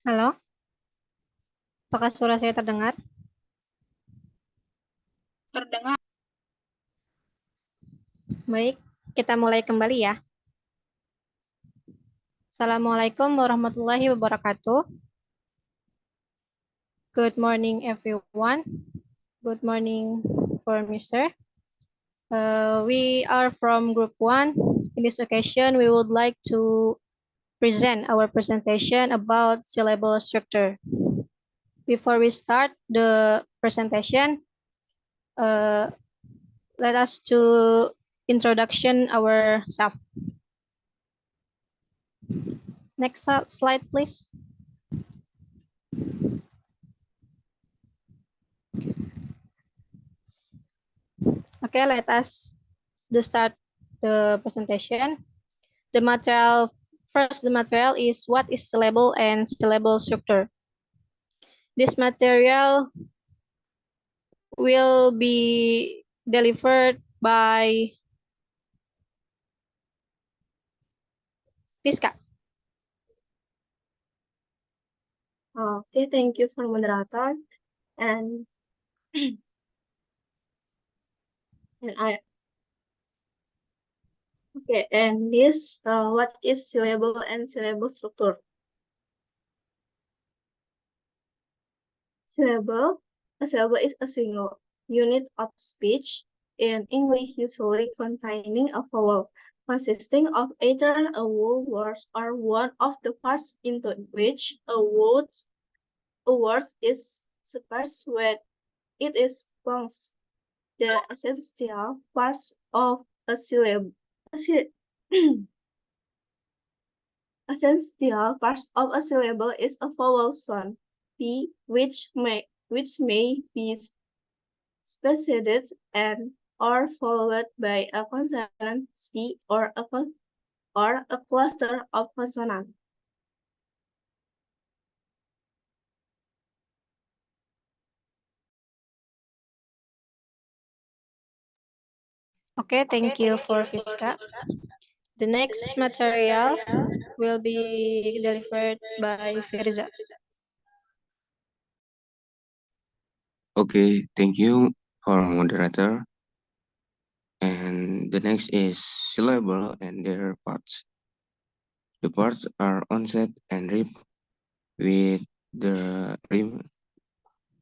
Halo, apakah suara saya terdengar? Terdengar. Baik, kita mulai kembali ya. Assalamualaikum warahmatullahi wabarakatuh. Good morning everyone. Good morning for Mr. We are from group 1. In this occasion, we would like to present our presentation about syllable structure. Before we start the presentation, let us to introduction ourselves. Next slide, please. Okay, let us start the presentation. The material is what is syllable and syllable structure. This material will be delivered by Fiska. Okay, thank you for moderator. And this what is syllable and syllable structure? A syllable is a single unit of speech in English, usually containing a vowel, consisting of either a whole word or one of the parts into which a word is spaced when it is pronounced. The essential parts of a syllable essential part of a syllable is a vowel sound p, which may be specified and or followed by a consonant c or a cluster of consonants. Okay, thank you for Fiska. The next material will be delivered by Firzha. Okay, thank you for moderator. And the next is syllable and their parts. The parts are onset and rib. With the rib,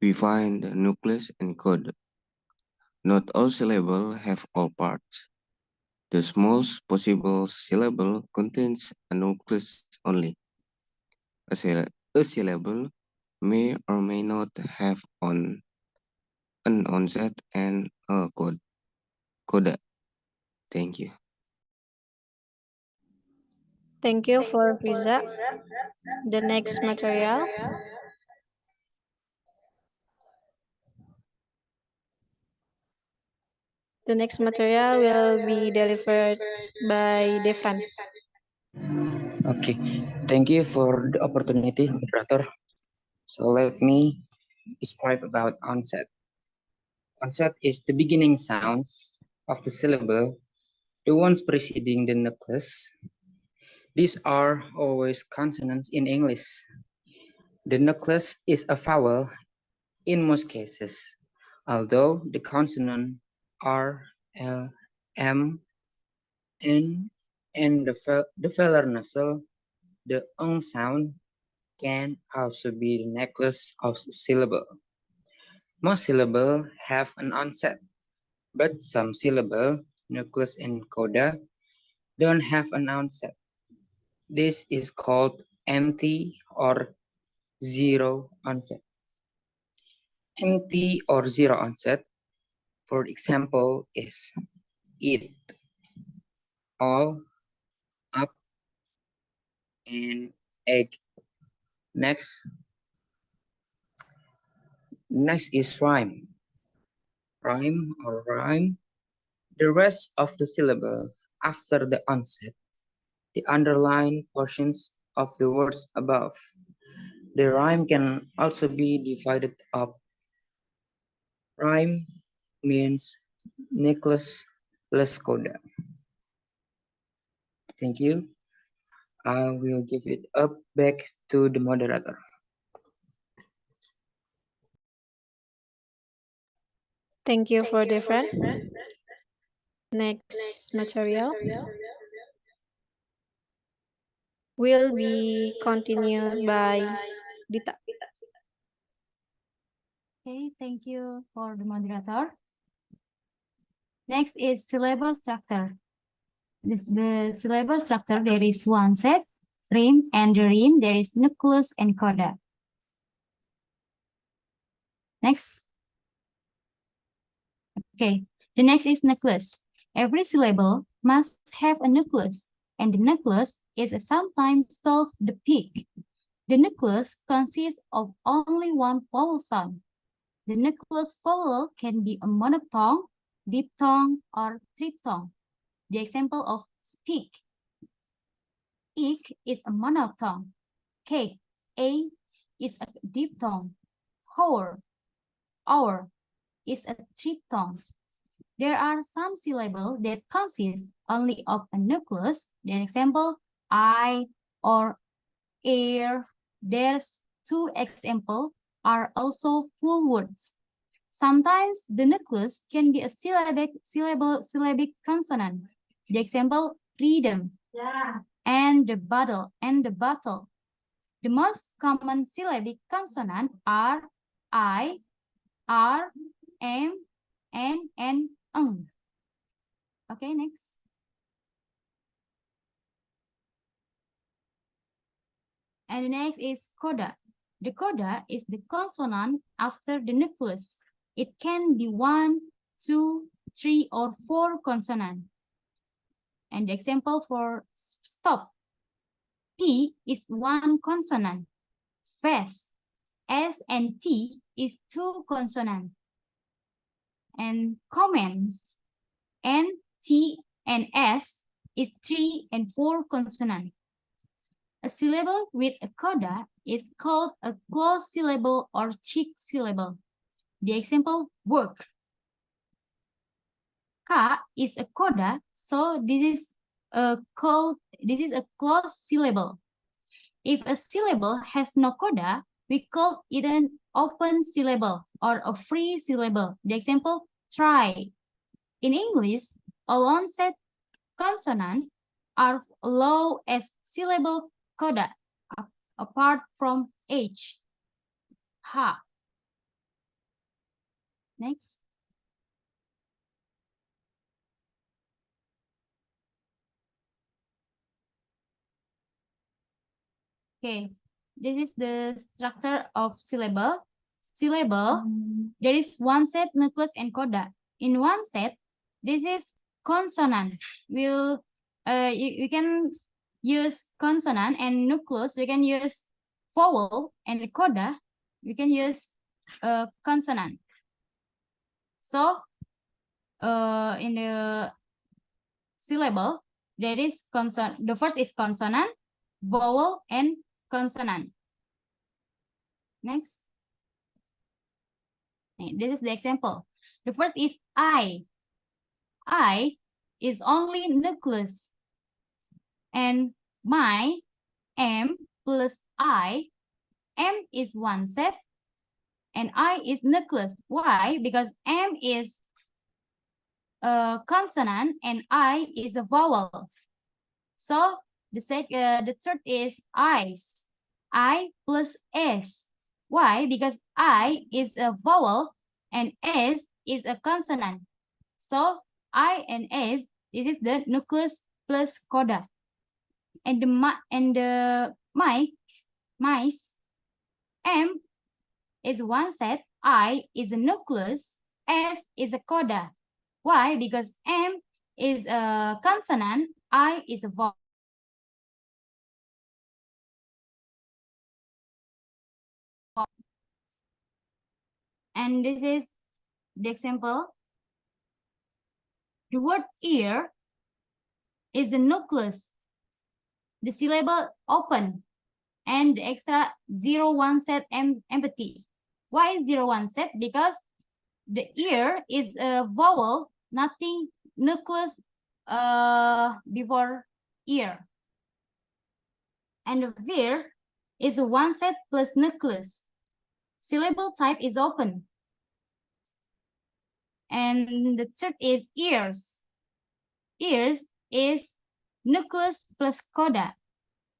we find the nucleus and code. Not all syllables have all parts. The smallest possible syllable contains a nucleus only. A syllable may or may not have an onset and a coda. Thank you. Thank you for Firzha. The next material will be delivered by Defran. Okay, thank you for the opportunity, moderator. So let me describe about onset. Onset is the beginning sounds of the syllable, the ones preceding the nucleus. These are always consonants in English. The nucleus is a vowel in most cases, although the consonant R, L, M, N, and the velar nasal, the ung sound, can also be the necklace of syllable. Most syllables have an onset, but some syllable, nucleus and coda, don't have an onset. This is called empty or zero onset. Empty or zero onset, for example, is it, all, up, and egg. Next is rhyme. Rhyme or rhyme, the rest of the syllable after the onset, the underlined portions of the words above. The rhyme can also be divided up. Rhyme means necklace plus coda. Thank you. I will give it up back to the moderator. Thank you for Defran. Next material will be continued by Dita. Okay, thank you for the moderator. Next is syllable structure. The syllable structure, there is one set, rime, and the rime, there is nucleus and coda. Next. Okay, the next is nucleus. Every syllable must have a nucleus, and the nucleus is sometimes called the peak. The nucleus consists of only one vowel sound. The nucleus vowel can be a monophthong, diphthong, or triphthong. The example of speak. Ik is a monophthong. Cake, a is a diphthong. Hour, hour is a triphthong. There are some syllables that consist only of a nucleus. The example, I or air. There's two examples are also full words. Sometimes the nucleus can be a syllabic consonant. The example, freedom, and the bottle, The most common syllabic consonant are I, R, M, N, and ng. Okay, next. And the next is coda. The coda is the consonant after the nucleus. It can be 1, 2, 3, or 4 consonants. And the example for stop. P is 1 consonant. Fast. S and T is 2 consonants. And comments. N, T, and S is 3 and 4 consonants. A syllable with a coda is called a closed syllable or cheek syllable. The example, work. Ka is a coda, so this is a closed syllable. If a syllable has no coda, we call it an open syllable or a free syllable. The example, try. In English, all onset consonants are low as syllable coda, apart from H. Ha. Next. Okay, this is the structure of syllable. There is one set, nucleus, and coda. In one set, this is consonant. You can use consonant, and nucleus, we can use vowel, and the coda, we can use consonant. So, in the syllable, there is consonant. The first is consonant, vowel, and consonant. Next. This is the example. The first is I. I is only nucleus. And my, M plus I, M is one set, and I is nucleus. Why? Because M is a consonant and I is a vowel. So the third is eyes. I plus S. Why? Because I is a vowel and S is a consonant. So I and S, this is the nucleus plus coda. And the mice, M is one set, I is a nucleus, S is a coda. Why? Because M is a consonant, I is a vowel. And this is the example. The word ear is the nucleus. The syllable open and the extra 0-1 set empathy. Why 0-1 set? Because the ear is a vowel, nothing nucleus before ear. And the veer is a 1 set plus nucleus. Syllable type is open. And the third is ears. Ears is nucleus plus coda.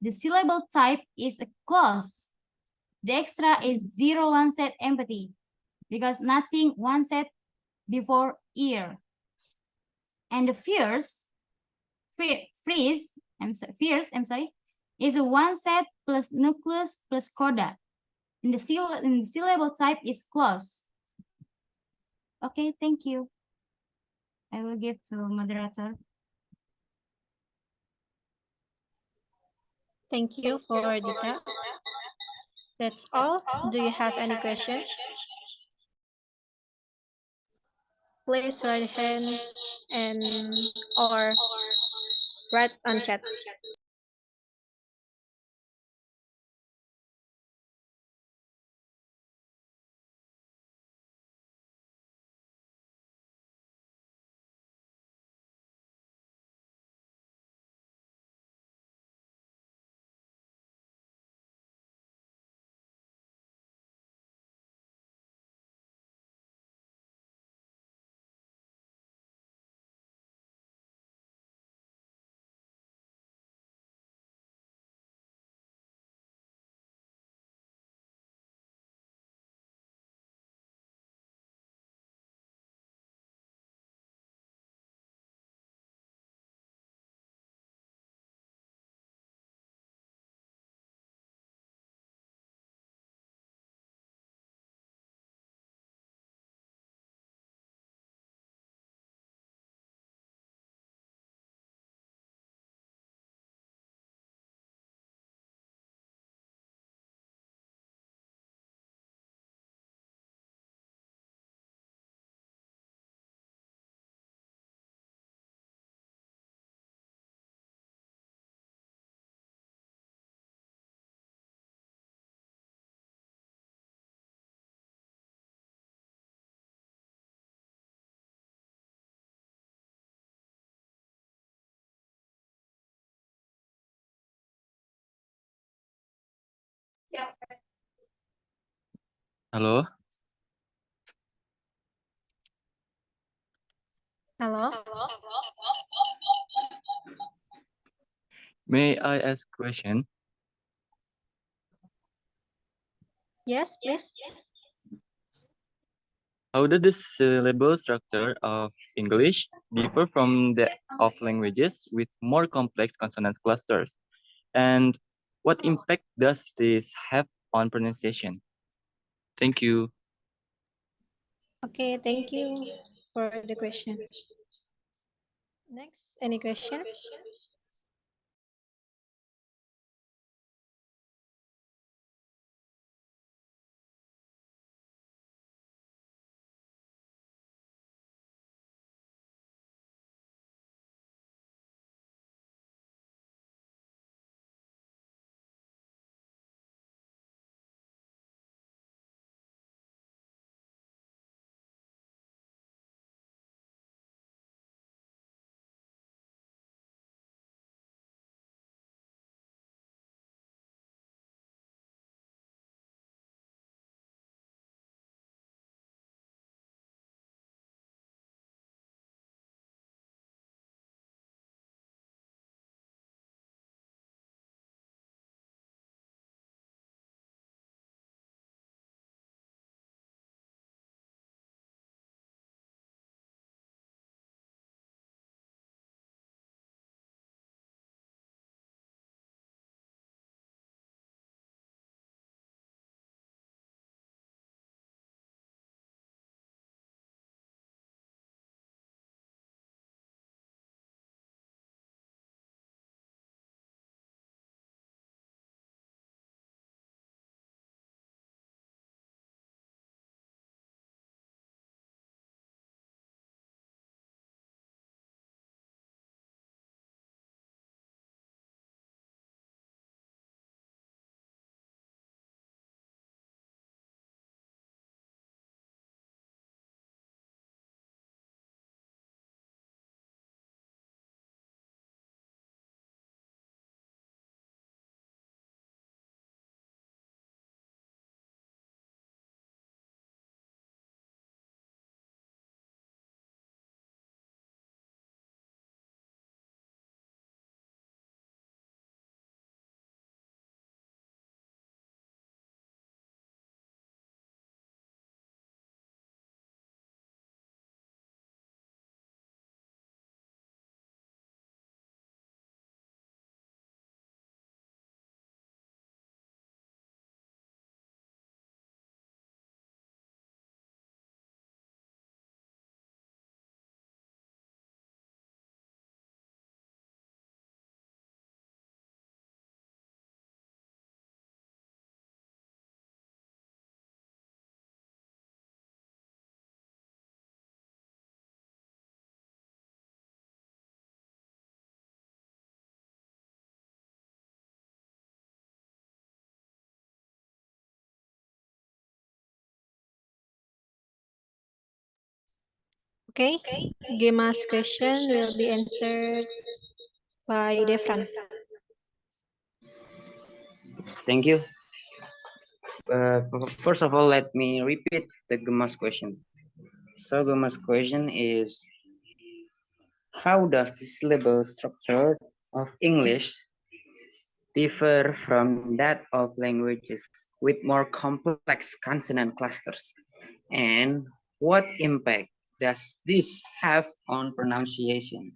The syllable type is a clause. The extra is 0 one set empathy because nothing one set before ear. And the fierce, fierce, is a one set plus nucleus plus coda. And the syllable type is clause. Okay, thank you. I will give to moderator. Thank you for Dita. That's all. Do you have any questions? Please raise your hand and or write on chat. Hello, Hello? may I ask question? Yes, please. How does the syllable structure of English differ from that of languages with more complex consonant clusters? And what impact does this have on pronunciation? Thank you. Okay, thank you for the question. Next, any question? Okay, Gema's question will be answered by Defran. Thank you. First of all, let me repeat the Gema's questions. So Gema's question is, how does the syllable structure of English differ from that of languages with more complex consonant clusters? And what impact does this have on pronunciation?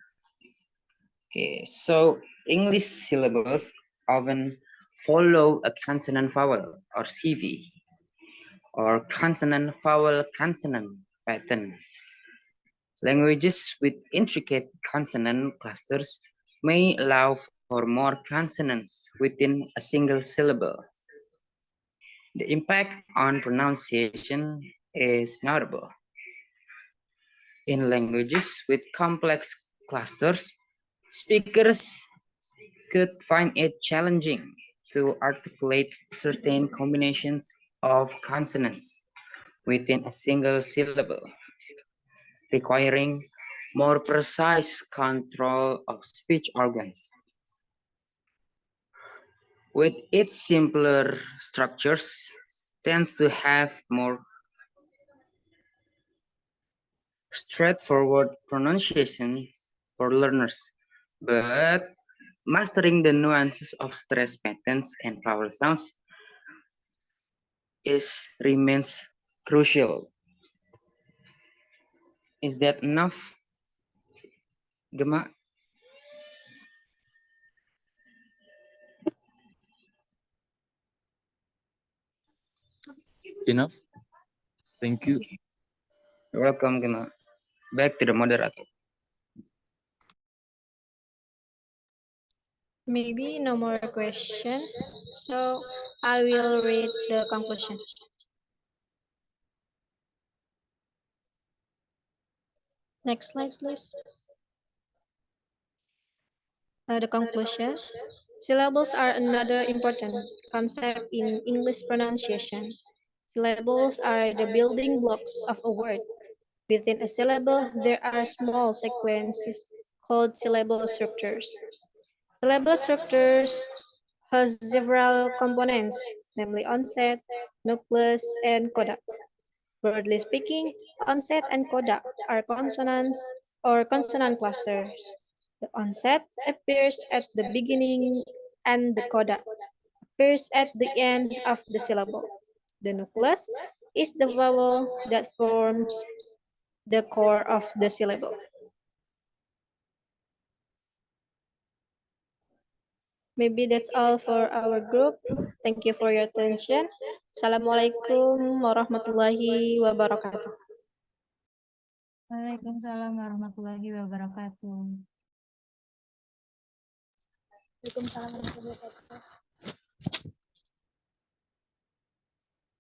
Okay, so English syllables often follow a consonant vowel or CV or consonant vowel consonant pattern. Languages with intricate consonant clusters may allow for more consonants within a single syllable. The impact on pronunciation is notable. In languages with complex clusters, speakers could find it challenging to articulate certain combinations of consonants within a single syllable, requiring more precise control of speech organs. With its simpler structures, tends to have more straightforward pronunciation for learners, but mastering the nuances of stress patterns and vowel sounds remains crucial. Is that enough, Gema? Enough. Thank you. You're welcome, Gema. Back to the moderator. Maybe no more question. So I will read the conclusion. Next slide, please. The conclusion. Syllables are another important concept in English pronunciation. Syllables are the building blocks of a word. Within a syllable, there are small sequences called syllable structures. Syllable structures has several components, namely onset, nucleus, and coda. Broadly speaking, onset and coda are consonants or consonant clusters. The onset appears at the beginning and the coda appears at the end of the syllable. The nucleus is the vowel that forms the core of the syllable. Maybe that's all for our group. Thank you for your attention. Assalamualaikum warahmatullahi wabarakatuh. Waalaikumsalam warahmatullahi wabarakatuh. Waalaikumsalam warahmatullahi wabarakatuh.